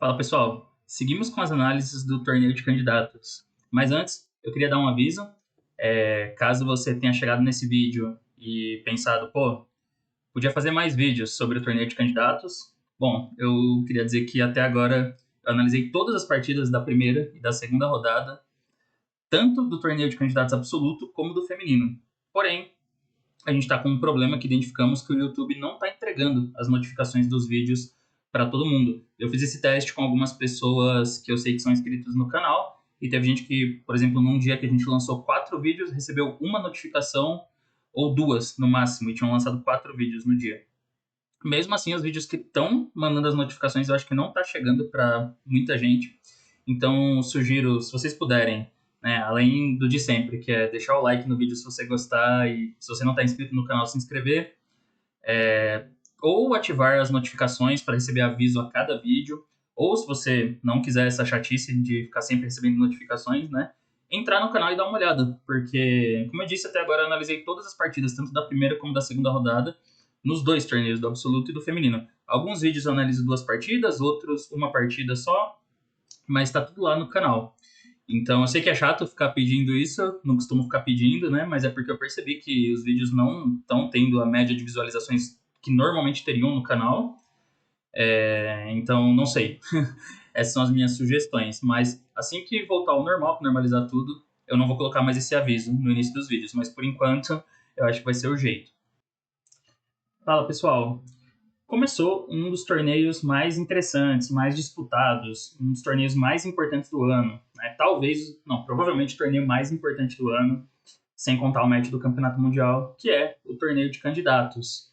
Fala pessoal, seguimos com as análises do torneio de candidatos. Mas antes, eu queria dar um aviso. Caso você tenha chegado nesse vídeo e pensado, pô, podia fazer mais vídeos sobre o torneio de candidatos. Bom, eu queria dizer que até agora eu analisei todas as partidas da primeira e da segunda rodada, tanto do torneio de candidatos absoluto como do feminino. Porém, a gente está com um problema que identificamos que o YouTube não está entregando as notificações dos vídeos para todo mundo. Eu fiz esse teste com algumas pessoas que eu sei que são inscritos no canal, e teve gente que, por exemplo, num dia que a gente lançou 4 vídeos, recebeu uma notificação ou 2 no máximo, e tinham lançado 4 vídeos no dia. Mesmo assim, os vídeos que estão mandando as notificações, eu acho que não está chegando para muita gente. Então, sugiro, se vocês puderem, né, além do de sempre, que é deixar o like no vídeo se você gostar e se você não está inscrito no canal, se inscrever, ou ativar as notificações para receber aviso a cada vídeo, ou se você não quiser essa chatice de ficar sempre recebendo notificações, né, entrar no canal e dar uma olhada, porque, como eu disse até agora, eu analisei todas as partidas, tanto da primeira como da segunda rodada, nos dois torneios, do absoluto e do feminino. Alguns vídeos eu analiso 2 partidas, outros uma partida só, mas está tudo lá no canal. Então, eu sei que é chato ficar pedindo isso, eu não costumo ficar pedindo, né? Mas é porque eu percebi que os vídeos não estão tendo a média de visualizações que normalmente teriam no canal. Então, não sei. Essas são as minhas sugestões. Mas assim que voltar ao normal, que normalizar tudo, eu não vou colocar mais esse aviso no início dos vídeos. Mas por enquanto, eu acho que vai ser o jeito. Fala, pessoal. Começou um dos torneios mais interessantes, mais disputados, um dos torneios mais importantes do ano, né? Provavelmente o torneio mais importante do ano, sem contar o match do Campeonato Mundial, que é o torneio de candidatos.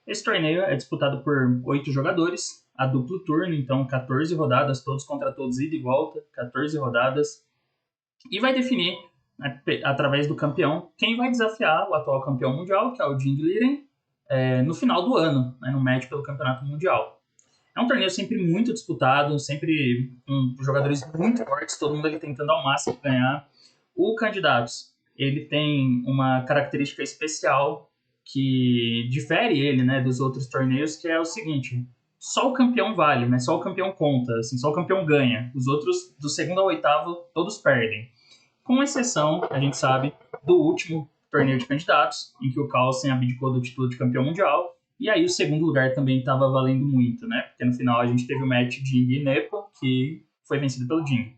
Esse torneio é disputado por 8 jogadores, a duplo turno, então 14 rodadas, todos contra todos, ida e volta, 14 rodadas, e vai definir, né, através do campeão, quem vai desafiar o atual campeão mundial, que é o Jing Liren, no final do ano, né, no match pelo Campeonato Mundial. É um torneio sempre muito disputado, sempre com jogadores muito fortes, todo mundo ali tentando ao máximo ganhar. O Candidatos, ele tem uma característica especial que difere ele, né, dos outros torneios, que é o seguinte: só o campeão vale, né? Só o campeão conta, assim, só o campeão ganha. Os outros, do segundo ao oitavo, todos perdem. Com exceção, a gente sabe, do último torneio de candidatos, em que o Carlsen abdicou do título de campeão mundial, e aí o segundo lugar também estava valendo muito, né? Porque no final a gente teve o match Jing e Nepo, que foi vencido pelo Jing.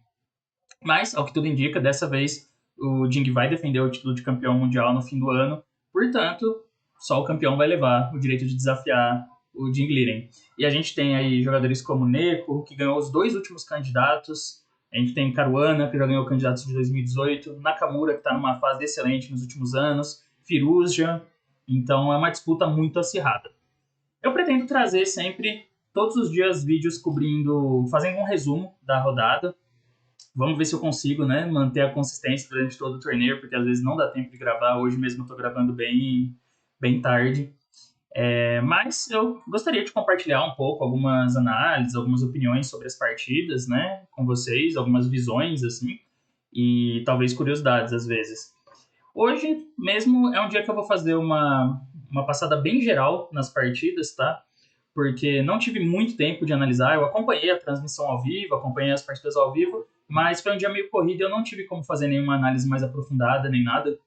Mas, ao que tudo indica, dessa vez o Jing vai defender o título de campeão mundial no fim do ano, portanto, só o campeão vai levar o direito de desafiar o Jing Liren. E a gente tem aí jogadores como Nepo, que ganhou os 2 últimos candidatos. A gente tem Caruana, que já ganhou o candidato de 2018, Nakamura, que está numa fase excelente nos últimos anos, Firouzja. Então é uma disputa muito acirrada. Eu pretendo trazer sempre, todos os dias, vídeos fazendo um resumo da rodada. Vamos ver se eu consigo, né, manter a consistência durante todo o torneio, porque às vezes não dá tempo de gravar. Hoje mesmo eu estou gravando bem tarde. Mas eu gostaria de compartilhar um pouco algumas análises, algumas opiniões sobre as partidas, né, com vocês, algumas visões, assim, e talvez curiosidades, às vezes. Hoje mesmo é um dia que eu vou fazer uma passada bem geral nas partidas, tá? Porque não tive muito tempo de analisar. Eu acompanhei a transmissão ao vivo, acompanhei as partidas ao vivo, mas foi um dia meio corrido e eu não tive como fazer nenhuma análise mais aprofundada, nem nada.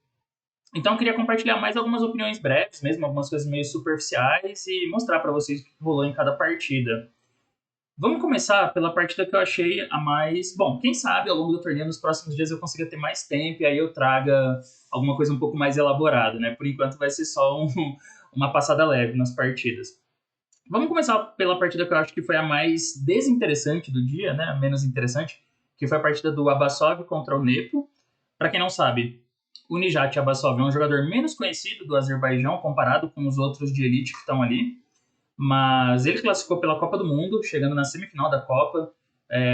Então eu queria compartilhar mais algumas opiniões breves, mesmo algumas coisas meio superficiais, e mostrar para vocês o que rolou em cada partida. Vamos começar pela partida que eu achei a mais... Bom, quem sabe ao longo do torneio, nos próximos dias, eu consiga ter mais tempo e aí eu traga alguma coisa um pouco mais elaborada, né? Por enquanto vai ser só uma passada leve nas partidas. Vamos começar pela partida que eu acho que foi a mais desinteressante do dia, né? A menos interessante, que foi a partida do Abbasov contra o Nepo. Para quem não sabe, o Nijat Abbasov é um jogador menos conhecido do Azerbaijão comparado com os outros de elite que estão ali, mas ele classificou pela Copa do Mundo, chegando na semifinal da Copa.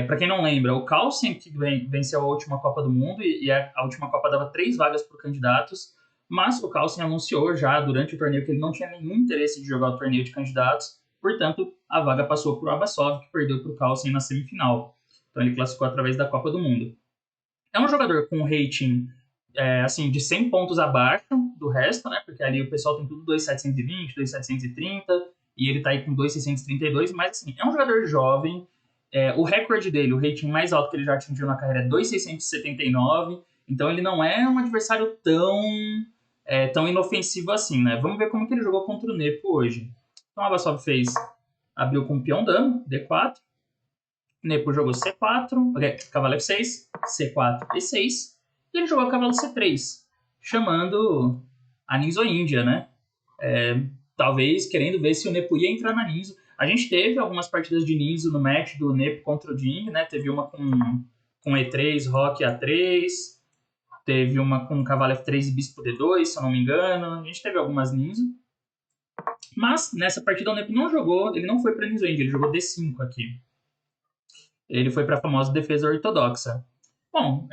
Para quem não lembra, o Carlsen que venceu a última Copa do Mundo, e a última Copa dava 3 vagas por candidatos, mas o Carlsen anunciou já durante o torneio que ele não tinha nenhum interesse de jogar o torneio de candidatos, portanto, a vaga passou para o Abbasov, que perdeu para o Carlsen na semifinal. Então ele classificou através da Copa do Mundo. É um jogador com rating assim, de 100 pontos abaixo do resto, né? Porque ali o pessoal tem tudo 2.720, 2.730, e ele tá aí com 2.632, mas assim, é um jogador jovem, O recorde dele, o rating mais alto que ele já atingiu na carreira é 2,679. Então ele não é um adversário tão inofensivo assim, né? Vamos ver como que ele jogou contra o Nepo hoje. Então o Abbasov abriu com peão dama, D4. Nepo jogou C4, cavalo F6, C4, E6. E ele jogou cavalo C3, chamando a Ninzo Índia, né? Talvez querendo ver se o Nepo ia entrar na Ninzo. A gente teve algumas partidas de Ninzo no match do Nepo contra o Ding, né? Teve uma com E3, Roque A3. Teve uma com cavalo F3 e bispo D2, se eu não me engano. A gente teve algumas Ninzo. Mas nessa partida o Nepo não jogou, ele não foi para Ninzo Índia, ele jogou D5 aqui. Ele foi para a famosa defesa ortodoxa. Bom,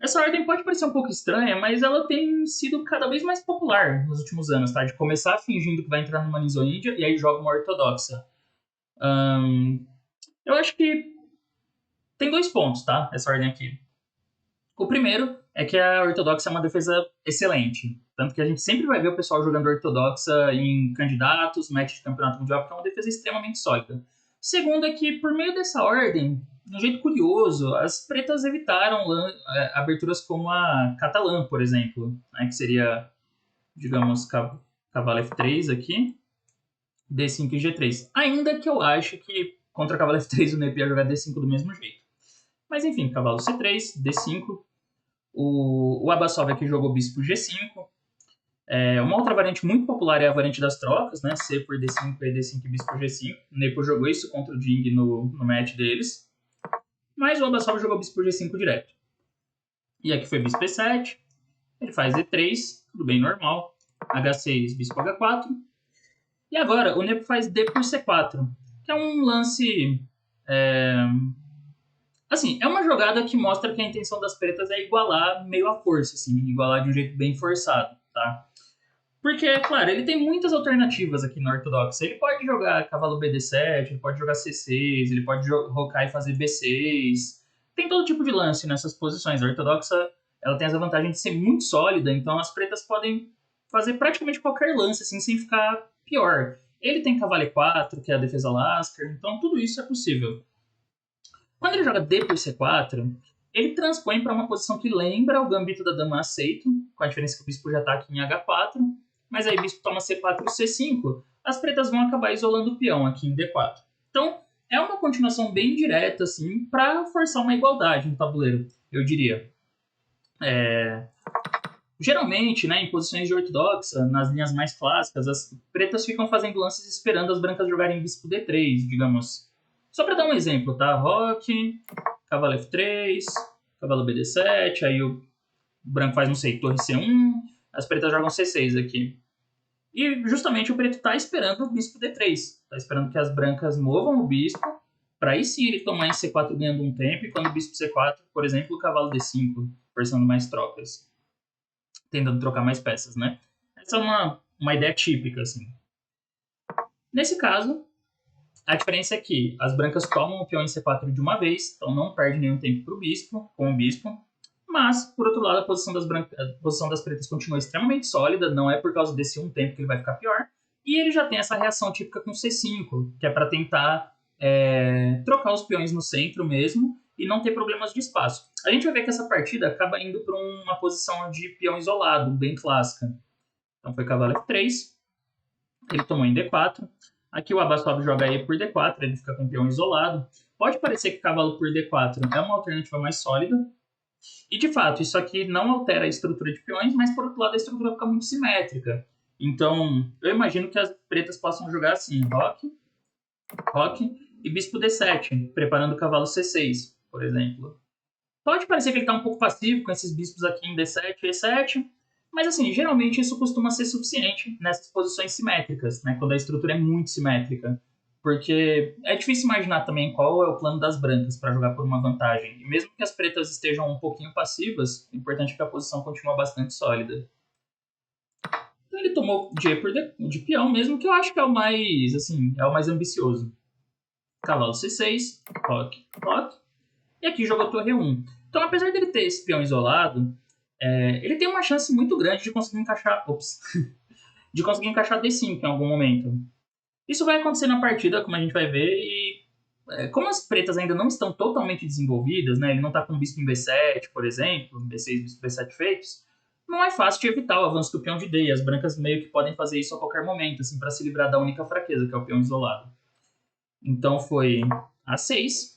essa ordem pode parecer um pouco estranha, mas ela tem sido cada vez mais popular nos últimos anos, tá? De começar fingindo que vai entrar numa Ninzo-Índia e aí joga uma ortodoxa. Eu acho que tem 2 pontos, tá? Essa ordem aqui. O primeiro é que a ortodoxa é uma defesa excelente. Tanto que a gente sempre vai ver o pessoal jogando ortodoxa em candidatos, match de campeonato mundial, porque é uma defesa extremamente sólida. Segundo é que, por meio dessa ordem, de um jeito curioso, as pretas evitaram aberturas como a catalã, por exemplo, né, que seria, digamos, cavalo F3 aqui, D5 e G3. Ainda que eu acho que contra cavalo F3 o Nepo ia jogar D5 do mesmo jeito. Mas enfim, cavalo C3, D5. O Abbasov aqui jogou bispo G5. Uma outra variante muito popular é a variante das trocas, né? C por D5, E D5 e bispo G5. O Nepo jogou isso contra o Ding no match deles. Mas o Abbasov jogou bispo G5 direto. E aqui foi bispo E7. Ele faz E3, tudo bem normal. H6, bispo H4. E agora o Nepo faz D por C4, que é um lance... Assim, é uma jogada que mostra que a intenção das pretas é igualar meio à força, assim, igualar de um jeito bem forçado, tá? Porque, claro, ele tem muitas alternativas aqui no ortodoxo. Ele pode jogar cavalo BD7, ele pode jogar C6, ele pode rocar e fazer B6. Tem todo tipo de lance nessas posições. A ortodoxa, ela tem essa vantagem de ser muito sólida, então as pretas podem fazer praticamente qualquer lance, assim, sem ficar pior. Ele tem cavalo E4, que é a defesa Lasker, então tudo isso é possível. Quando ele joga D por C4, ele transpõe para uma posição que lembra o gambito da dama aceito, com a diferença que o bispo já está aqui em H4, mas aí o bispo toma C4 e C5, as pretas vão acabar isolando o peão aqui em D4. Então, é uma continuação bem direta, assim, para forçar uma igualdade no tabuleiro, eu diria. Geralmente, né, em posições de ortodoxa, nas linhas mais clássicas, as pretas ficam fazendo lances esperando as brancas jogarem bispo D3, digamos. Só para dar um exemplo, tá? Roque, cavalo F3, cavalo BD7, aí o branco faz, não sei, torre C1, as pretas jogam C6 aqui. E justamente o preto tá esperando o bispo D3. Tá esperando que as brancas movam o bispo, para aí sim ele tomar em C4 ganhando um tempo, e quando o bispo C4, por exemplo, o cavalo D5, forçando mais trocas. Tentando trocar mais peças, né? Essa é uma ideia típica, assim. Nesse caso, a diferença é que as brancas tomam o peão em C4 de uma vez, então não perde nenhum tempo pro bispo, com o bispo. Mas, por outro lado, a posição das pretas continua extremamente sólida, não é por causa desse um tempo que ele vai ficar pior. E ele já tem essa reação típica com C5, que é para tentar trocar os peões no centro mesmo e não ter problemas de espaço. A gente vai ver que essa partida acaba indo para uma posição de peão isolado, bem clássica. Então foi cavalo F3, ele tomou em D4. Aqui o Abbasov joga E por D4, ele fica com o peão isolado. Pode parecer que cavalo por D4 é uma alternativa mais sólida. E, de fato, isso aqui não altera a estrutura de peões, mas, por outro lado, a estrutura fica muito simétrica. Então, eu imagino que as pretas possam jogar assim, roque e bispo D7, preparando o cavalo C6, por exemplo. Pode parecer que ele está um pouco passivo com esses bispos aqui em D7 e E7, mas, assim, geralmente isso costuma ser suficiente nessas posições simétricas, né, quando a estrutura é muito simétrica. Porque é difícil imaginar também qual é o plano das brancas para jogar por uma vantagem. E mesmo que as pretas estejam um pouquinho passivas, o importante é que a posição continue bastante sólida. Então ele tomou de peão mesmo, que eu acho que é o mais ambicioso. Cavalo C6, roque. E aqui jogou torre 1. Então, apesar dele ter esse peão isolado, ele tem uma chance muito grande de conseguir encaixar... de conseguir encaixar D5 em algum momento. Isso vai acontecer na partida, como a gente vai ver, e como as pretas ainda não estão totalmente desenvolvidas, né, ele não está com bispo em B7, por exemplo, B6, bispo B7 feitos, não é fácil de evitar o avanço do peão de D. As brancas meio que podem fazer isso a qualquer momento, assim, para se livrar da única fraqueza, que é o peão isolado. Então foi A6.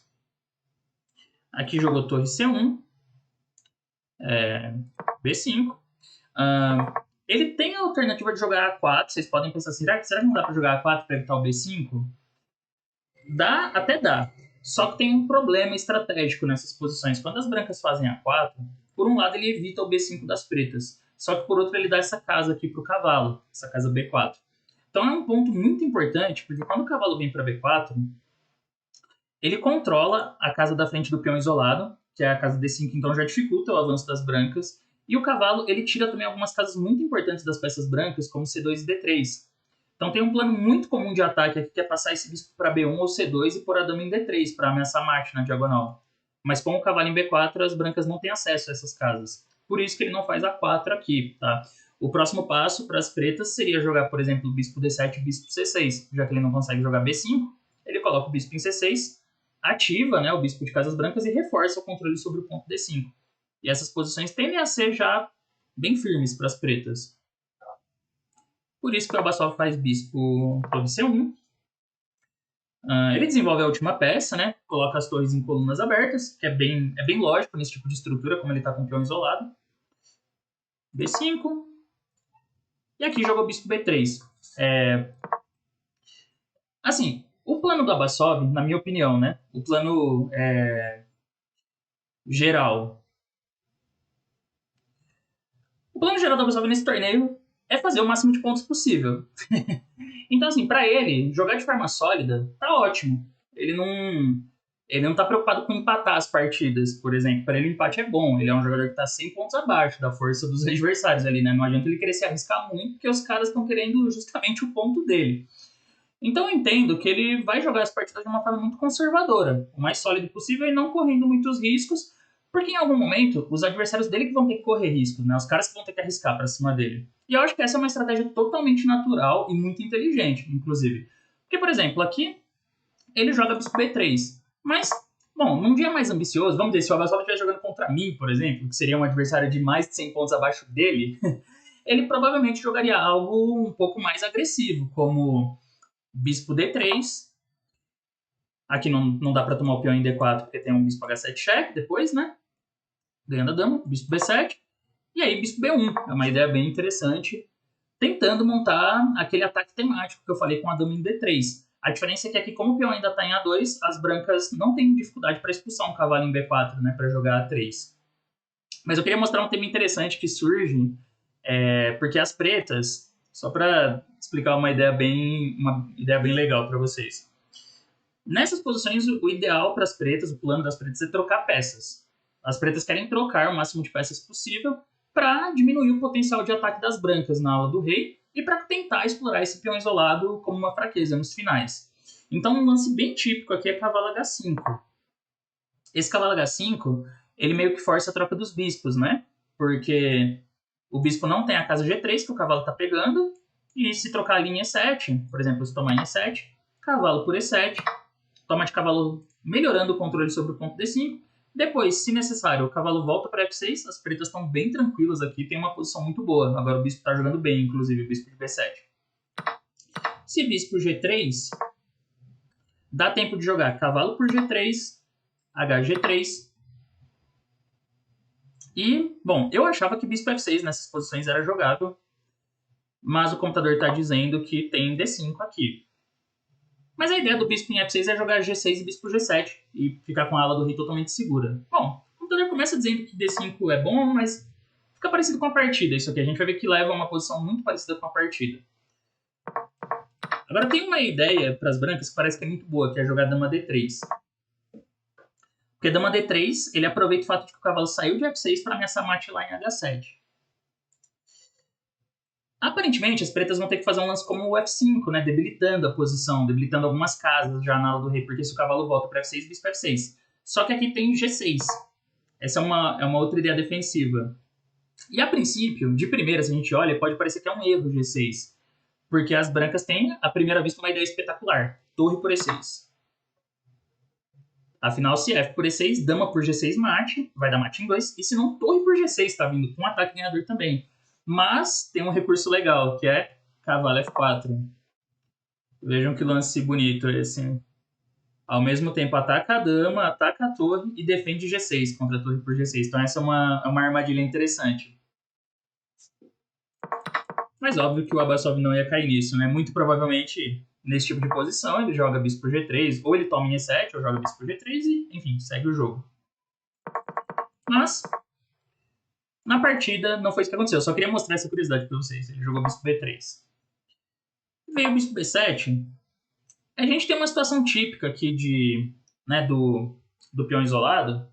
Aqui jogou torre C1. B5. Ele tem a alternativa de jogar A4. Vocês podem pensar assim, será que não dá para jogar A4 para evitar o B5? Dá, até dá. Só que tem um problema estratégico nessas posições. Quando as brancas fazem A4, por um lado ele evita o B5 das pretas. Só que por outro ele dá essa casa aqui para o cavalo, essa casa B4. Então é um ponto muito importante, porque quando o cavalo vem para B4, ele controla a casa da frente do peão isolado, que é a casa D5, então já dificulta o avanço das brancas. E o cavalo, ele tira também algumas casas muito importantes das peças brancas, como C2 e D3. Então tem um plano muito comum de ataque aqui, que é passar esse bispo para B1 ou C2 e pôr a dama em D3, para ameaçar mate na diagonal. Mas com o cavalo em B4, as brancas não têm acesso a essas casas. Por isso que ele não faz A4 aqui, tá? O próximo passo para as pretas seria jogar, por exemplo, bispo D7 e bispo C6. Já que ele não consegue jogar B5, ele coloca o bispo em C6, ativa, né, o bispo de casas brancas e reforça o controle sobre o ponto D5. E essas posições tendem a ser já bem firmes para as pretas. Por isso que o Abbasov faz bispo torre C1. Ele desenvolve a última peça, né? Coloca as torres em colunas abertas, que é bem lógico nesse tipo de estrutura, como ele está com o peão isolado. B5. E aqui joga o bispo B3. Assim, o plano do Abbasov, na minha opinião, né? O plano geral. O plano geral do Abbasov nesse torneio é fazer o máximo de pontos possível. Então, assim, para ele, jogar de forma sólida tá ótimo. Ele não tá preocupado com empatar as partidas, por exemplo. Para ele, o empate é bom. Ele é um jogador que tá 100 pontos abaixo da força dos adversários ali, né? Não adianta ele querer se arriscar muito, porque os caras estão querendo justamente o ponto dele. Então, eu entendo que ele vai jogar as partidas de uma forma muito conservadora, o mais sólido possível e não correndo muitos riscos, porque em algum momento, os adversários dele que vão ter que correr riscos, né? Os caras que vão ter que arriscar para cima dele. E eu acho que essa é uma estratégia totalmente natural e muito inteligente, inclusive. Porque, por exemplo, aqui, ele joga bispo B3. Mas, bom, num dia mais ambicioso, vamos dizer, se o Abbasov estiver jogando contra mim, por exemplo, que seria um adversário de mais de 100 pontos abaixo dele, ele provavelmente jogaria algo um pouco mais agressivo, como bispo D3. Aqui não dá para tomar o peão em D4, porque tem um bispo H7 cheque depois, né? Ganhando a dama, bispo B7. E aí, bispo B1. É uma ideia bem interessante, tentando montar aquele ataque temático que eu falei com a dama em D3. A diferença é que aqui, como o peão ainda está em A2, as brancas não têm dificuldade para expulsar um cavalo em B4, né? Para jogar A3. Mas eu queria mostrar um tema interessante que surge, porque as pretas, só para explicar uma ideia bem legal para vocês. Nessas posições, o ideal para as pretas, o plano das pretas é trocar peças. As pretas querem trocar o máximo de peças possível para diminuir o potencial de ataque das brancas na ala do rei e para tentar explorar esse peão isolado como uma fraqueza nos finais. Então, um lance bem típico aqui é cavalo H5. Esse cavalo H5, ele meio que força a troca dos bispos, né? Porque o bispo não tem a casa G3 que o cavalo está pegando, e se trocar a linha E7, por exemplo, se tomar em E7, cavalo por E7, toma de cavalo melhorando o controle sobre o ponto D5. Depois, se necessário, o cavalo volta para F6. As pretas estão bem tranquilas aqui, tem uma posição muito boa. Agora o bispo está jogando bem, inclusive, o bispo de B7. Se bispo G3, dá tempo de jogar cavalo por G3, HG3. E, bom, eu achava que bispo F6 nessas posições era jogável, mas o computador está dizendo que tem D5 aqui. Mas a ideia do bispo em F6 é jogar G6 e bispo G7 e ficar com a ala do rei totalmente segura. Bom, o computador começa dizendo que D5 é bom, mas fica parecido com a partida isso aqui. A gente vai ver que leva a uma posição muito parecida com a partida. Agora tem uma ideia para as brancas que parece que é muito boa, que é jogar dama D3. Porque dama D3, ele aproveita o fato de que o cavalo saiu de F6 para ameaçar mate lá em H7. Aparentemente, as pretas vão ter que fazer um lance como o F5, né? Debilitando a posição, debilitando algumas casas já na ala do rei, porque se o cavalo volta para F6, bispo F6. Só que aqui tem G6. Essa é uma outra ideia defensiva. E a princípio, de primeira, se a gente olha, pode parecer que é um erro G6. Porque as brancas têm, à primeira vista, uma ideia espetacular. Torre por E6. Afinal, se F por E6, dama por G6 mate, vai dar mate em 2. E se não, torre por G6 está vindo com ataque ganhador também. Mas tem um recurso legal, que é cavalo F4. Vejam que lance bonito esse. Ao mesmo tempo, ataca a dama, ataca a torre e defende G6 contra a torre por G6. Então essa é uma armadilha interessante. Mas óbvio que o Abbasov não ia cair nisso, né? Muito provavelmente, nesse tipo de posição, ele joga bispo por G3, ou ele toma em E7, ou joga bispo por G3 e, enfim, segue o jogo. Mas, na partida, não foi isso que aconteceu. Eu só queria mostrar essa curiosidade pra vocês. Ele jogou bispo B3. Veio o bispo B7. A gente tem uma situação típica aqui de, né, do peão isolado.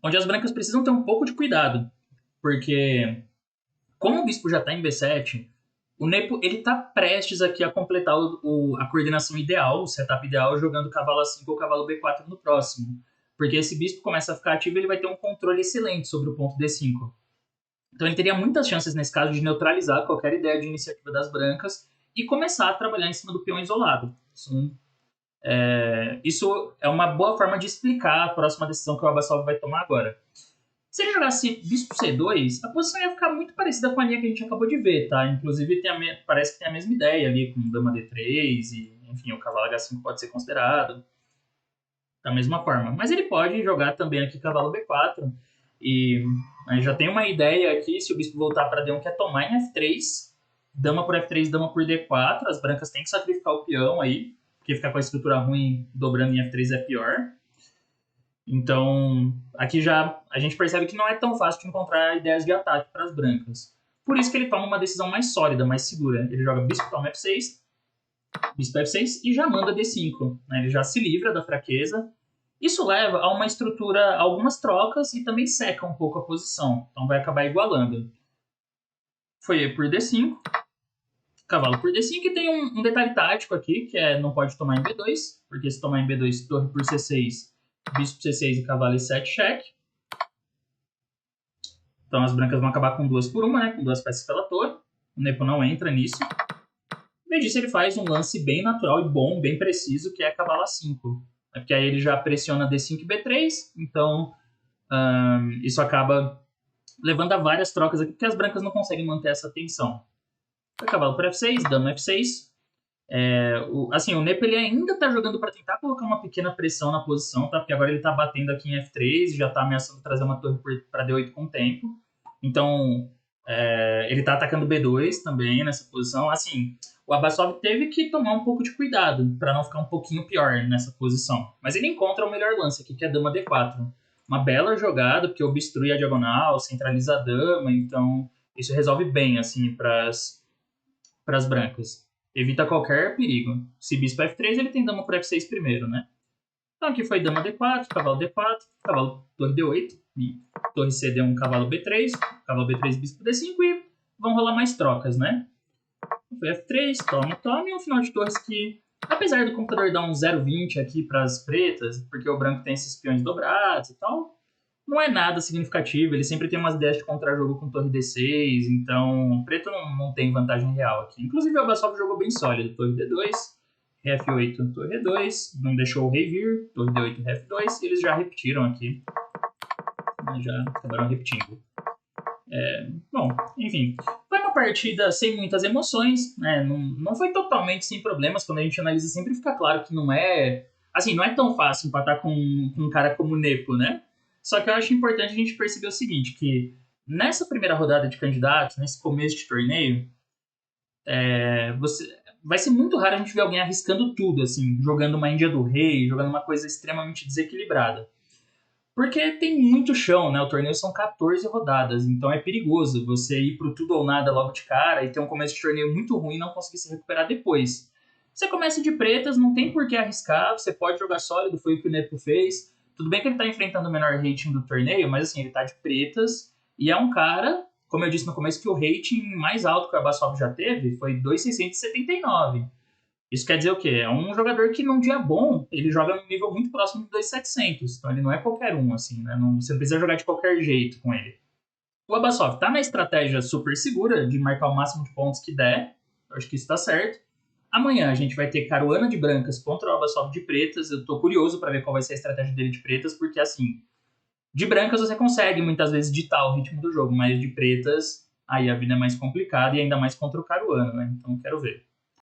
Onde as brancas precisam ter um pouco de cuidado. Porque, como o bispo já está em B7, o Nepo está prestes aqui a completar a coordenação ideal, o setup ideal, jogando cavalo A5 ou cavalo B4 no próximo. Porque esse bispo começa a ficar ativo e ele vai ter um controle excelente sobre o ponto D5. Então ele teria muitas chances, nesse caso, de neutralizar qualquer ideia de iniciativa das brancas e começar a trabalhar em cima do peão isolado. Isso é uma boa forma de explicar a próxima decisão que o Abbasov vai tomar agora. Se ele jogasse bispo C2, a posição ia ficar muito parecida com a linha que a gente acabou de ver, tá? Inclusive, parece que tem a mesma ideia ali, com dama D3 e, enfim, o cavalo H5 pode ser considerado da mesma forma. Mas ele pode jogar também aqui cavalo B4 e a gente já tem uma ideia aqui, se o bispo voltar para D1, que é tomar em F3, dama por F3, dama por D4, as brancas têm que sacrificar o peão aí, porque ficar com a estrutura ruim dobrando em F3 é pior. Então, aqui já a gente percebe que não é tão fácil de encontrar ideias de ataque para as brancas. Por isso que ele toma uma decisão mais sólida, mais segura. Ele joga bispo toma F6, bispo F6 e já manda D5. Né? Ele já se livra da fraqueza. Isso leva a uma estrutura, a algumas trocas e também seca um pouco a posição. Então vai acabar igualando. Foi E por D5, cavalo por D5 e tem um detalhe tático aqui, que é não pode tomar em B2, porque se tomar em B2, torre por C6, bispo C6 e cavalo E7, cheque. Então as brancas vão acabar com 2 por 1, né? Com 2 peças pela torre. O Nepo não entra nisso. Em vez disso, ele faz um lance bem natural e bom, bem preciso, que é cavalo A5. Porque aí ele já pressiona D5 e B3, então isso acaba levando a várias trocas aqui, porque as brancas não conseguem manter essa tensão. Cavalo por F6, dama F6. O Nepo ele ainda está jogando para tentar colocar uma pequena pressão na posição, tá? Porque agora ele está batendo aqui em F3 e já está ameaçando trazer uma torre para D8 com o tempo. Então, ele está atacando B2 também nessa posição. Assim, o Abbasov teve que tomar um pouco de cuidado para não ficar um pouquinho pior nessa posição. Mas ele encontra o melhor lance aqui, que é a dama D4. Uma bela jogada, porque obstrui a diagonal, centraliza a dama, então isso resolve bem assim para as brancas. Evita qualquer perigo. Se bispo F3, ele tem dama por F6 primeiro, né? Então aqui foi dama D4, cavalo D4, cavalo torre D8, e torre CD1, cavalo B3, cavalo B3, bispo D5 e vão rolar mais trocas, né? Foi F3, toma, e um final de torres que, apesar do computador dar um 0,20 aqui para as pretas, porque o branco tem esses peões dobrados e tal, não é nada significativo. Ele sempre tem umas ideias de contra-jogo com torre D6, então o preto não tem vantagem real aqui. Inclusive o Abbasov jogou bem sólido, torre D2, F8, torre E2, não deixou o rei vir, torre D8, F2, e eles já repetiram aqui, já acabaram repetindo. Bom, enfim, foi uma partida sem muitas emoções, né? Não foi totalmente sem problemas. Quando a gente analisa, sempre fica claro que não é tão fácil empatar com um cara como o Nepo, né? Só que eu acho importante a gente perceber o seguinte, que nessa primeira rodada de candidatos, nesse começo de torneio, vai ser muito raro a gente ver alguém arriscando tudo, assim, jogando uma Índia do Rei, jogando uma coisa extremamente desequilibrada. Porque tem muito chão, né? O torneio são 14 rodadas, então é perigoso você ir pro tudo ou nada logo de cara e ter um começo de torneio muito ruim e não conseguir se recuperar depois. Você começa de pretas, não tem por que arriscar, você pode jogar sólido, foi o que o Nepo fez. Tudo bem que ele tá enfrentando o menor rating do torneio, mas assim, ele tá de pretas e é um cara, como eu disse no começo, que o rating mais alto que o Abbasov já teve foi 2.679. Isso quer dizer o quê? É um jogador que num dia bom, ele joga num nível muito próximo de 2.700. Então ele não é qualquer um, assim, né? Você não precisa jogar de qualquer jeito com ele. O Abbasov tá na estratégia super segura de marcar o máximo de pontos que der. Eu acho que isso tá certo. Amanhã a gente vai ter Caruana de brancas contra o Albasoft de pretas. Eu tô curioso para ver qual vai ser a estratégia dele de pretas, porque assim, de brancas você consegue muitas vezes ditar o ritmo do jogo, mas de pretas aí a vida é mais complicada e ainda mais contra o Caruana, né? Então quero ver.